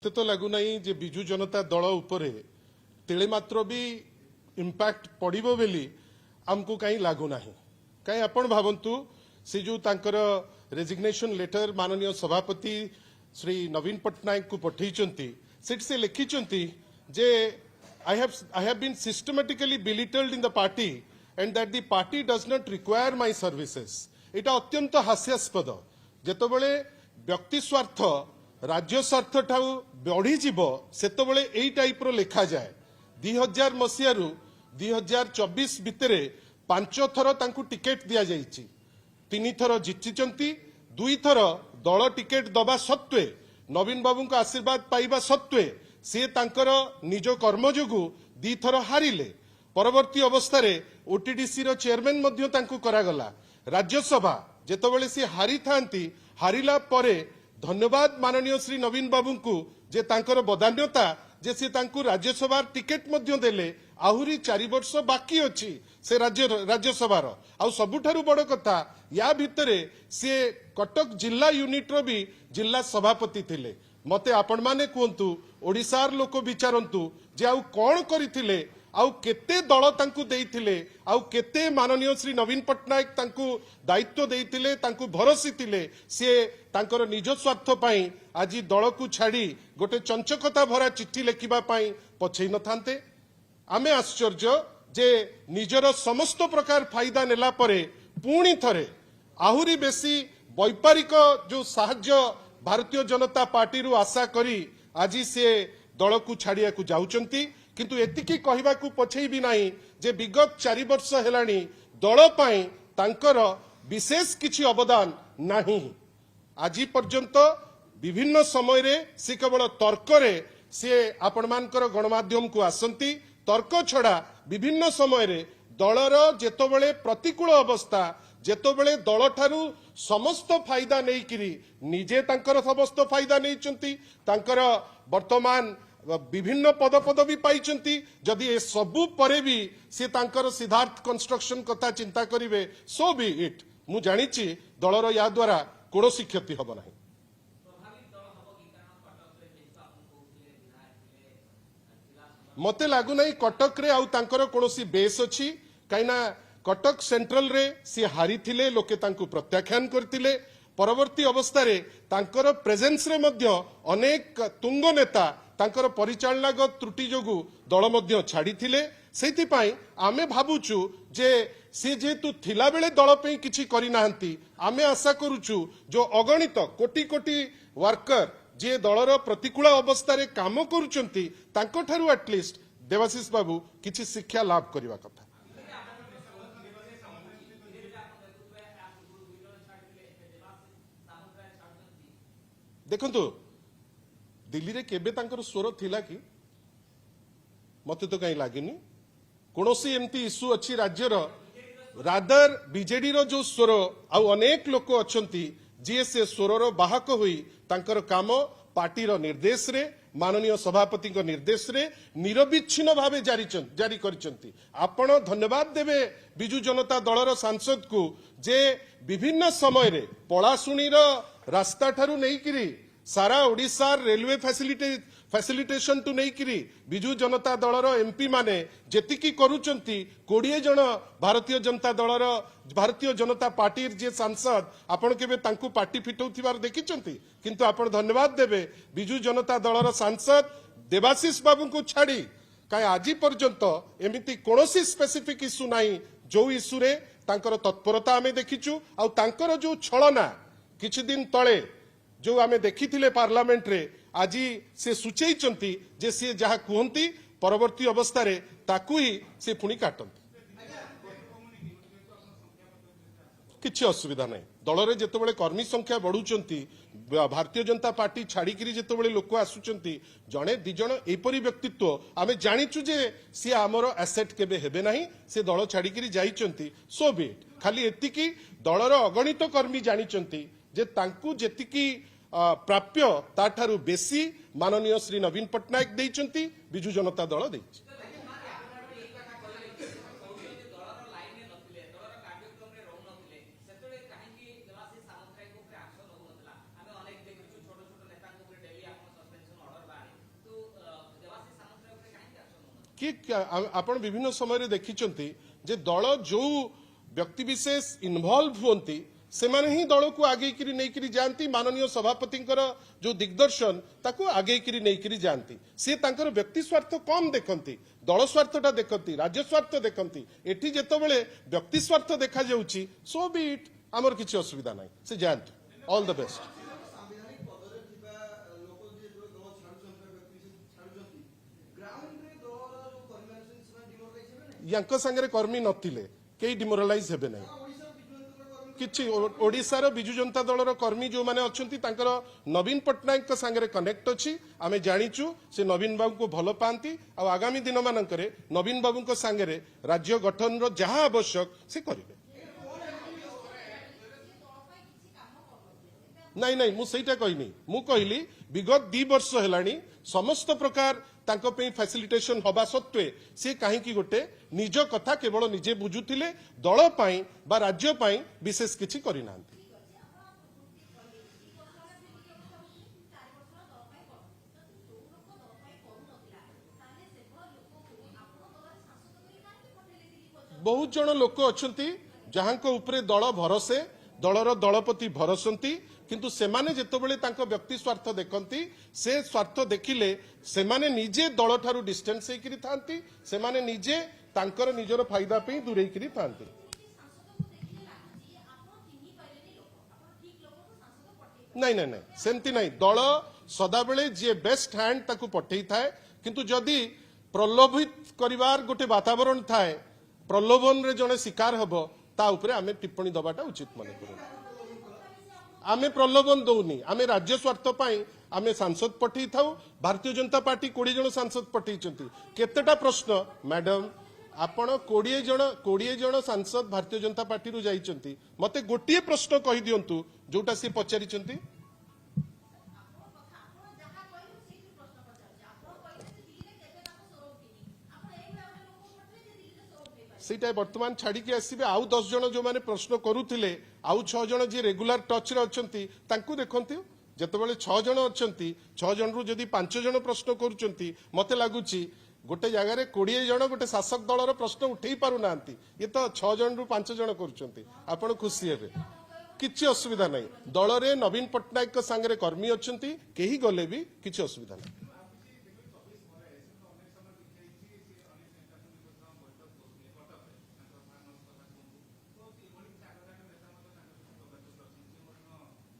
मते तो लगुना जे बिजु जनता दल उपरे तेले मात्र भी इम्पैक्ट पड़ो बोली आमको कहीं लगुना कहीं आपण भावंतु से जो तांकर रेजिग्नेशन लेटर माननीय सभापति श्री नवीन पट्टनायक को पठेइचंती से लिखिचंती जे I have been systematically belittled in the party and that the party does not require my services. एटा अत्यंत हास्यास्पद जेतबेले व्यक्ति स्वार्थ राज्य स्वार्थ ठाउ बढ़ी जीव सेतबेले एई टाइप रो लिखा जाए 2000 मसिया रु 2024 भितरे 5 थर तांकु टिकेट दिया जाइछि 3 थर जितिचंती 2 थर दल टिकेट दबा सत्वे नवीन बाबू को आशीर्वाद पाइबा सत्वे से तांकर निज कर्म जोगु 2 थर हारिले परवर्ती अवस्था रे ओटीडीसी रो चेयरमैन मध्य तांकु करागला राज्यसभा जेतबेले से हारी थांती हारिला परे धन्यवाद माननीय श्री नवीन बाबू को जे तांकर बदान्यता जे से तांकु राज्यसभा टिकेट मध्य देले आहुरी 4 वर्ष बाकी अछि से राज्यसभार आ सबुठारु बड़ कथा या भितरे से कटक जिला यूनिट रो भी जिला सभापति थिले मते आपण माने कहतु ओडिसार लोक विचारंतु जे आउ कौन करथिले आउ केते दल तांकु देइथिले आउ केते माननीय श्री नवीन पट्टनायक तांकु दायित्व देइथिले तांकु भरोसी थिले से तांकर निज स्वार्थ पई आज दल को छाड़ी गोटे चंचकता भरा चिट्ठी लेखिबा पई पछै न थांते आमे आश्चर्य जे निजर समस्त प्रकार फायदा नेला परे पुणी थरे आहुरी बेसी वैपारिक जो साहाय्य भारतीय जनता पार्टी रु आशा करी आज से दल को छाड़िया को जाउचंती किंतु एतिकी कहबा को पछै भी नाही जे विगत 4 वर्ष हेलानी दल पई तांकर विशेष किछि अवदान नाही आज पर्यंत विभिन्न समय रे से केवल तर्क रे से आपण मानकर गणमाध्यम को आसंती तर्क छड़ा विभिन्न समय रे दलर जेतबेले प्रतिकूल अवस्था जेतबेले दल ठारू समस्त फायदा नहीं किरी निजे तांकर समस्त फायदा नहीं चंती तांकर वर्तमान विभिन्न पद पदवी पाइचंती जदि ए सबु परे भी से तांकर सिद्धार्थ कंस्ट्रक्शन कथा चिंता करिवे सो बी इट मु जानिछि दलर या द्वारा कोनोसी क्षति हबो नाही मते लागु नाही कटक रे आउ तांकर कोनोसी बेस अछि काइना कटक सेंट्रल रे सी हारी थिले लोके तांकु प्रत्याख्यान करथिले परवर्ती अवस्था रे तांकर प्रेजेंस रे मध्य अनेक तुंग नेता तांकर परिचालनागत त्रुटि जोगु दल मध्य छाड़ी थिले सेति पई आमे भाबुचु जे से जेतु थिला बेले दल पे किछि करि नाहंती आमे आशा करूचु जो अगणित कोटी कोटी वर्कर जे दलर प्रतिकूल अवस्था रे काम करूचंती तांको ठारू एटलिस्ट देवाशीष बाबू किछि शिक्षा लाभ करबा कथा देखु दिल्ली रे केबे तांकर स्वर थिला कि मते तो कहीं लागिनी कोनोसी एमती इश्यू अच्छी राज्यर रादर बीजेडी रो जो स्वर आउ अनेक लोक अछंती जे से स्वर रो बाहक होई तांकर काम पार्टी रो निर्देश रे माननीय सभापति को निर्देश रे निरविच्छिन्न भावे जारी करिसंती आपण धन्यवाद देबे बिजु जनता दलर सांसद को जे विभिन्न समय रे पळासुणी रो रास्ता ठारू नहीं किरी सारा ओडिशा रेलवे फैसिलिटेशन टू नहीं किरी बिजु जनता दलर एमपी माने जेतिकी करूचंती 20 जन भारतीय जनता दलर भारतीय जनता पार्टी जे सांसद आपण केबे तांकु पार्टी फिटौथिबार देखिचंती किंतु आपण धन्यवाद देबे बिजु जनता दलर सांसद देवाशीष बाबू को छाड़ी काई आज पर्यंत एमिति कोनोसी स्पेसिफिक इश्यू नाही जो इश्यू रे तांकर तत्परता आमे देखिचु आ तांकर जो छलना किछि दिन तळे जो आमे देखिथिले पार्लियामेंट रे आज से सूचैचंती जे से जहा कहंती परवर्ती अवस्था रे ताकू ही से पुणी काटंती किछि असुविधा नहीं दल रे जेतेबेले कर्मी संख्या बढ़ुचंती भारतीय जनता पार्टी छाड़िकी जेतेबेले लोक आसुचंती जणे दि जण एपरी व्यक्तित्व आमे जानिचु जे सी आमर एसेट केबे हेबे नाही से दल छाड़िकी जाइचंती सो बी इट खाली एतिकी दलर अगणित कर्मी जानिचंती जे तांकु जेतिकी प्राप्य ताठारु बेसी माननीय श्री नवीन पट्टनायक देइचंती बिजु जनता दल देइछि कि आपण विभिन्न समय देखिचंती जे दल जो व्यक्ति विशेष इन्वॉल्व होती से माने ही दल को आगे करी नहीं करी जानती माननीय सभापति जो दिग्दर्शन ताको आगे करी नहीं करी जानती से तांकर व्यक्ति स्वार्थ कम देखती दल स्वार्थटा देखती राज्य स्वार्थ देखती एठी जेतबेले व्यक्ति स्वार्थ देखा जाउची सो बी इट आमर किछि असुविधा नाही से जानतु ऑल द बेस्ट यांको संगे कर्मी नथिले केही डिमोरालाइज हेबे नाही किछि ओडिशार बिजु जनता दलर कर्मी जो माने अछंती तांकर नवीन पटनायक संगे कनेक्ट अछि आमे जानिचु से नवीन बाबू को भल पांती आ आगामी दिन मानकरे नवीन बाबू को संगे राज्य गठन रो जहां आवश्यक से करिवे नहीं नहीं मु सेटा कहनी मु कहली विगत 2 वर्ष हेलानी समस्त प्रकार तांको पे फैसिलिटेशन हवा सत्वे से कहीं की गोटे निज कथा केवल निजे बुझुथिले दल पाई बा राज्य पाई विशेष किछि करि नांती बहुत जन लोक अछंती जहां को ऊपरे दल भरोसे दलर दलपति भरसंती किंतु सेमाने जेतबेले तांको व्यक्ति स्वार्थ देखंती से स्वार्थ देखिले सेमाने निजे दल ठारू डिस्टेंस हेकरी थांती सेमाने निजे तांकर निजर फायदा पे दूरेई करी थांती नहीं नहीं नहीं सेमती नहीं दल सदाबेले जे बेस्ट हैंड ताकू पठेई थाए किंतु जदि प्रलोभित करिवार गोटे वातावरण थाए प्रलोभन रे जने शिकार हबो ता उपरे आमे टिप्पणी दबाटा उचित माने करू आमे प्रलोभन दौनी आमे राज्य स्वार्थ पाई आमे सांसद पठेई थाउ भारतीय जनता पार्टी 20 जन सांसद पठेइचंती केतेटा प्रश्न मैडम आपण 20 जन सांसद भारतीय जनता पार्टी रु जाइचंती मते गोटिए प्रश्न कहि दियंतु जोटा से पचारिचंती सेटा वर्तमान छाड़ी के आसीबे आउ 10 जन जो माने प्रश्न करूथिले आउ 6 जन जे रेगुलर टच रे अछंती तांकु देखंती जेतेबेले 6 जन अछंती 6 जन रु जदी 5 जन प्रश्न करूचंती मते लागुची गोटे जगह रे 20 जन गोटे शासक दलर प्रश्न उठेई पारु नांती ये तो 6 जन रु 5 जन करूचंती आपण खुशी हेबे किछि असुविधा नाही दल रे नवीन पटनायक संगे कर्मी अछंती केही गले भी किछि असुविधा नाही